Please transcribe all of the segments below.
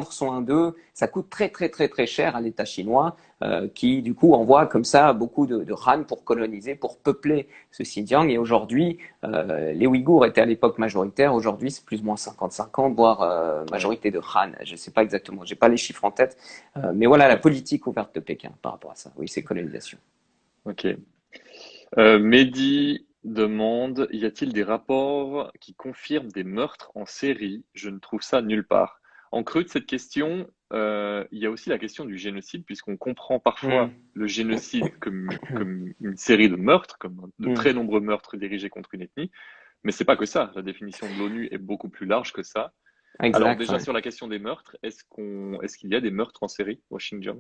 sont un d'eux, ça coûte très très très très cher à l'État chinois qui du coup envoie comme ça beaucoup de Han pour coloniser, pour peupler ce Xinjiang. Et aujourd'hui, les Ouïghours étaient à l'époque majoritaires, aujourd'hui c'est plus ou moins 50-50, voire Ouais. majorité de Han. Je ne sais pas exactement, j'ai pas les chiffres en tête, mais voilà la Ouais. politique ouverte de Pékin par rapport à ça. Oui, c'est colonisation. Ok. Mehdi demande, y a-t-il des rapports qui confirment des meurtres en série? Je ne trouve ça nulle part. En creux de cette question, il y a aussi la question du génocide, puisqu'on comprend parfois Hmm. le génocide comme une série de meurtres, comme de Hmm. très nombreux meurtres dirigés contre une ethnie, mais c'est pas que ça. La définition de l'ONU est beaucoup plus large que ça. Alors Exact. déjà Ouais. sur la question des meurtres, est-ce qu'il y a des meurtres en série au Xinjiang?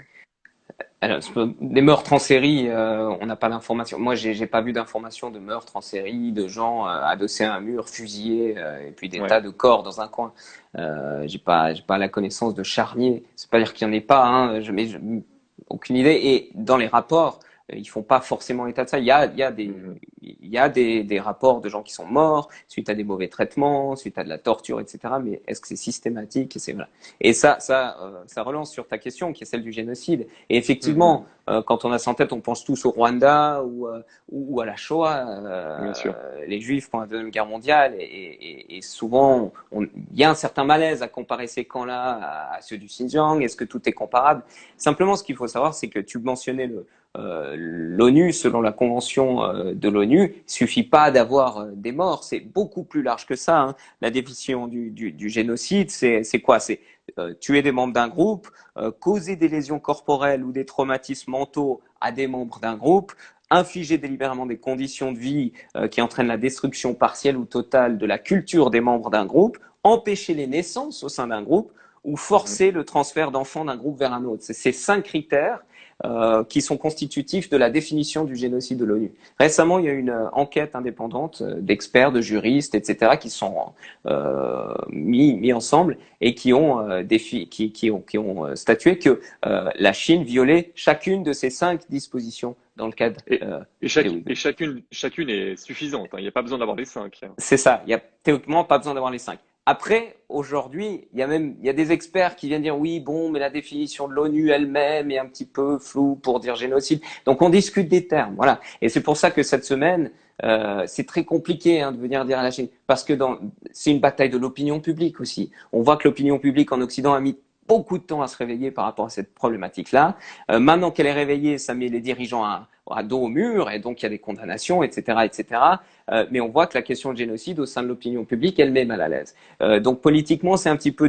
Alors, des meurtres en série, on n'a pas d'informations. Moi, j'ai pas vu d'informations de meurtres en série, de gens adossés à un mur, fusillés, et puis des tas Ouais. de corps dans un coin. J'ai pas la connaissance de charniers. C'est pas dire qu'il y en ait pas, hein. Aucune idée. Et dans les rapports, ils font pas forcément état de ça. Mhm. Il y a des rapports de gens qui sont morts suite à des mauvais traitements, suite à de la torture, etc. Mais est-ce que c'est systématique? Et c'est voilà. Et ça relance sur ta question, qui est celle du génocide. Et effectivement, Mhm. quand on a ça en tête, on pense tous au Rwanda ou à la Shoah, Bien sûr. les Juifs pendant la Deuxième Guerre mondiale. Et souvent, il y a un certain malaise à comparer ces camps-là à ceux du Xinjiang. Est-ce que tout est comparable? Simplement, ce qu'il faut savoir, c'est que tu mentionnais l'ONU, selon la convention de l'ONU, il suffit pas d'avoir des morts, c'est beaucoup plus large que ça. Hein. La définition du génocide, c'est quoi? C'est tuer des membres d'un groupe, causer des lésions corporelles ou des traumatismes mentaux à des membres d'un groupe, infliger délibérément des conditions de vie qui entraînent la destruction partielle ou totale de la culture des membres d'un groupe, empêcher les naissances au sein d'un groupe ou Mhm. forcer le transfert d'enfants d'un groupe vers un autre. C'est ces 5 critères qui sont constitutifs de la définition du génocide de l'ONU. Récemment, il y a eu une enquête indépendante d'experts, de juristes, etc., qui sont mis ensemble et qui ont statué que la Chine violait chacune de ces 5 dispositions dans le cadre Et, des Ouïghours. chacune est suffisante, hein. Il n'y a pas besoin d'avoir les cinq, hein. C'est ça. Il y a théoriquement pas besoin d'avoir les 5. Après, aujourd'hui, il y a des experts qui viennent dire oui, bon, mais la définition de l'ONU elle-même est un petit peu floue pour dire génocide. Donc on discute des termes, voilà. Et c'est pour ça que cette semaine, c'est très compliqué de venir dire à la Chine, parce que c'est une bataille de l'opinion publique aussi. On voit que l'opinion publique en Occident a mis beaucoup de temps à se réveiller par rapport à cette problématique-là. Maintenant qu'elle est réveillée, ça met les dirigeants à dos au mur, et donc il y a des condamnations, etc., etc. Mais on voit que la question de génocide au sein de l'opinion publique, elle met mal à l'aise. Donc politiquement, c'est un petit peu,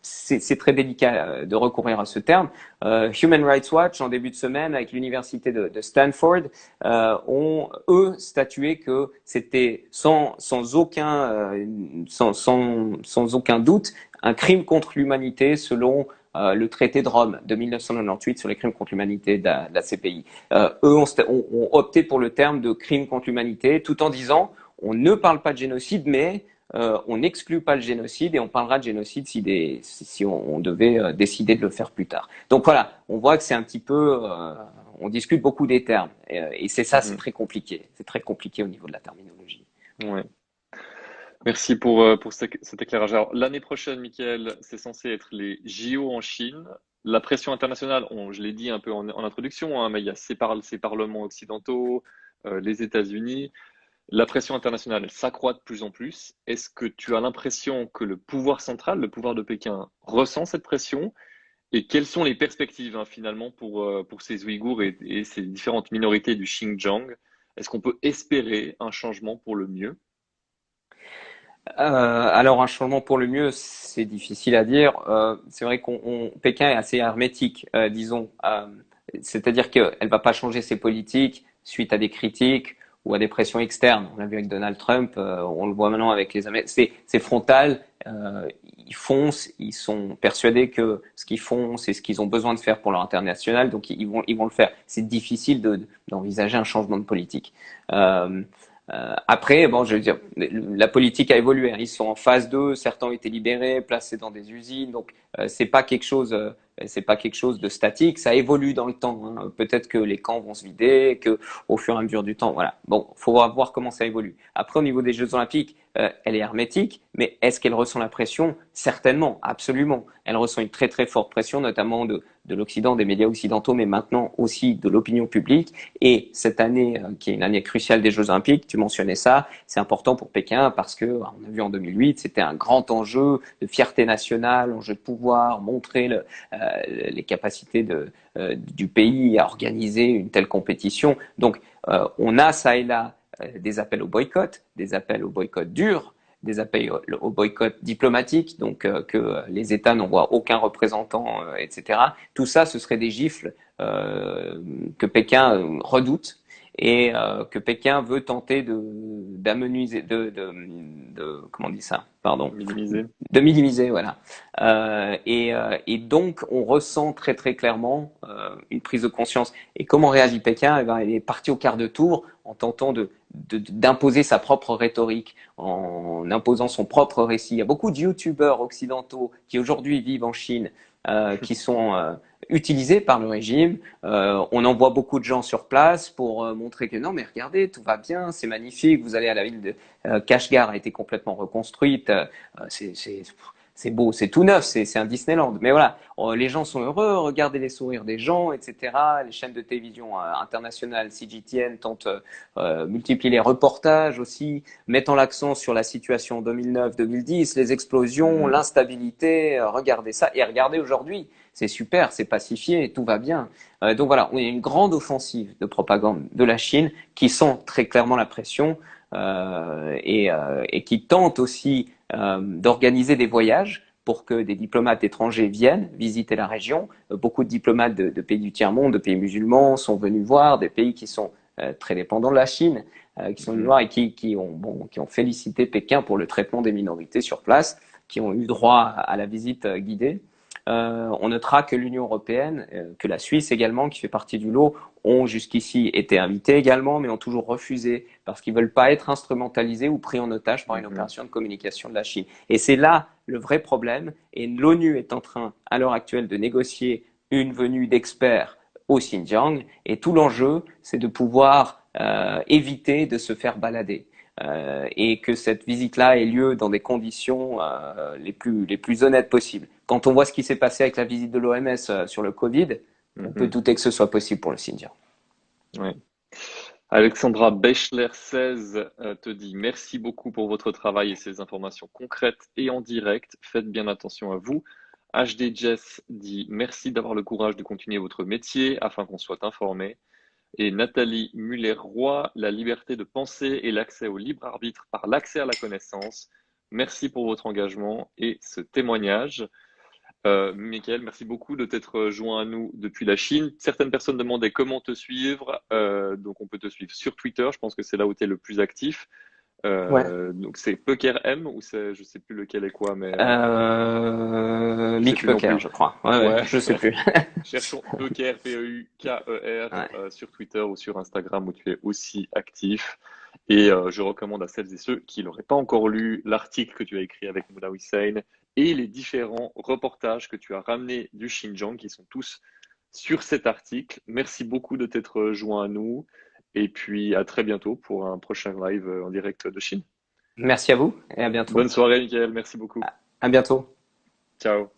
c'est très délicat de recourir à ce terme. Human Rights Watch, en début de semaine, avec l'université de Stanford, ont eux statué que c'était sans aucun doute un crime contre l'humanité selon le traité de Rome de 1998 sur les crimes contre l'humanité de la CPI. Eux ont opté pour le terme de crime contre l'humanité, tout en disant on ne parle pas de génocide, mais on n'exclut pas le génocide et on parlera de génocide si on devait décider de le faire plus tard. Donc voilà, on voit que c'est un petit peu, on discute beaucoup des termes et c'est ça, c'est Mhm. très compliqué. C'est très compliqué au niveau de la terminologie. Ouais. Merci pour cet éclairage. Alors, l'année prochaine, Michael, c'est censé être les JO en Chine. La pression internationale, je l'ai dit un peu en introduction, hein, mais il y a ces parlements occidentaux, les États-Unis. La pression internationale, elle s'accroît de plus en plus. Est-ce que tu as l'impression que le pouvoir central, le pouvoir de Pékin, ressent cette pression? Et quelles sont les perspectives, hein, finalement pour ces Ouïghours et ces différentes minorités du Xinjiang? Est-ce qu'on peut espérer un changement pour le mieux? Alors un changement pour le mieux, c'est difficile à dire. C'est vrai Pékin est assez hermétique, disons. C'est-à-dire qu'elle va pas changer ses politiques suite à des critiques ou à des pressions externes. On l'a vu avec Donald Trump, on le voit maintenant avec les Américains. C'est frontal. Ils foncent, ils sont persuadés que ce qu'ils font, c'est ce qu'ils ont besoin de faire pour leur international, donc ils vont le faire. C'est difficile d'envisager un changement de politique. Euh, Après, bon, je veux dire, la politique a évolué. Hein. Ils sont en phase 2, certains ont été libérés, placés dans des usines. Donc, c'est pas quelque chose de statique. Ça évolue dans le temps. Hein. Peut-être que les camps vont se vider, que au fur et à mesure du temps, voilà. Bon, faut voir comment ça évolue. Après, au niveau des Jeux Olympiques, elle est hermétique, mais est-ce qu'elle ressent la pression? Certainement, absolument. Elle ressent une très très forte pression, notamment de l'Occident, des médias occidentaux, mais maintenant aussi de l'opinion publique. Et cette année, qui est une année cruciale des Jeux Olympiques, tu mentionnais ça, c'est important pour Pékin parce que, on a vu en 2008, c'était un grand enjeu de fierté nationale, enjeu de pouvoir, montrer les capacités du pays à organiser une telle compétition. Donc, on a ça et là des appels au boycott dur, des appels au boycott diplomatique, donc que les États n'envoient aucun représentant, etc. Tout ça, ce serait des gifles que Pékin redoute et que Pékin veut tenter d'amenuiser, comment on dit ça? Pardon, Minimiser. de minimiser, voilà. Et donc, on ressent très très clairement une prise de conscience. Et comment réagit Pékin? Eh ben, il est parti au quart de tour en tentant d'imposer sa propre rhétorique, en imposant son propre récit. Il y a beaucoup de youtubeurs occidentaux qui aujourd'hui vivent en Chine, qui sont utilisés par le régime. On envoie beaucoup de gens sur place pour montrer que non, mais regardez, tout va bien, c'est magnifique. Vous allez à la ville de Kashgar, a été complètement reconstruite. C'est beau, c'est tout neuf, c'est un Disneyland. Mais voilà, les gens sont heureux, regardez les sourires des gens, etc. Les chaînes de télévision internationales, CGTN, tentent multiplier les reportages aussi, mettant l'accent sur la situation 2009-2010, les explosions, l'instabilité. Regardez ça et regardez aujourd'hui, c'est super, c'est pacifié, tout va bien. Donc voilà, on a une grande offensive de propagande de la Chine qui sent très clairement la pression et qui tente aussi d'organiser des voyages pour que des diplomates étrangers viennent visiter la région. Beaucoup de diplomates de pays du tiers-monde, de pays musulmans sont venus voir, des pays qui sont très dépendants de la Chine, qui sont venus voir et qui ont félicité Pékin pour le traitement des minorités sur place, qui ont eu droit à la visite guidée. On notera que l'Union européenne, que la Suisse également, qui fait partie du lot, ont jusqu'ici été invités également, mais ont toujours refusé parce qu'ils veulent pas être instrumentalisés ou pris en otage par une opération de communication de la Chine. Et c'est là le vrai problème. Et l'ONU est en train, à l'heure actuelle, de négocier une venue d'experts au Xinjiang. Et tout l'enjeu, c'est de pouvoir éviter de se faire balader. Et que cette visite-là ait lieu dans des conditions les plus honnêtes possibles. Quand on voit ce qui s'est passé avec la visite de l'OMS sur le Covid, on peut douter que ce soit possible pour le Xinjiang. Ouais. Alexandra Bechler 16 te dit merci beaucoup pour votre travail et ces informations concrètes et en direct. Faites bien attention à vous. HD Jess dit merci d'avoir le courage de continuer votre métier afin qu'on soit informé. Et Nathalie Muller-Roy, la liberté de penser et l'accès au libre arbitre par l'accès à la connaissance. Merci pour votre engagement et ce témoignage. Michael, merci beaucoup de t'être joint à nous depuis la Chine. Certaines personnes demandaient comment te suivre. Donc, on peut te suivre sur Twitter. Je pense que c'est là où tu es le plus actif. Ouais. Donc, c'est Peker M ou c'est, je sais plus lequel est quoi, mais je sais Mick plus non Pecker, plus. je crois. Ouais, Ouais. je sais plus. Cherchons Peker, P-E-U-K-E-R, Ouais. sur Twitter ou sur Instagram où tu es aussi actif. Et je recommande à celles et ceux qui n'auraient pas encore lu l'article que tu as écrit avec Moula Hussein et les différents reportages que tu as ramenés du Xinjiang qui sont tous sur cet article. Merci beaucoup de t'être joint à nous et puis à très bientôt pour un prochain live en direct de Chine. Merci à vous et à bientôt. Bonne soirée, Michael. Merci beaucoup. À bientôt. Ciao.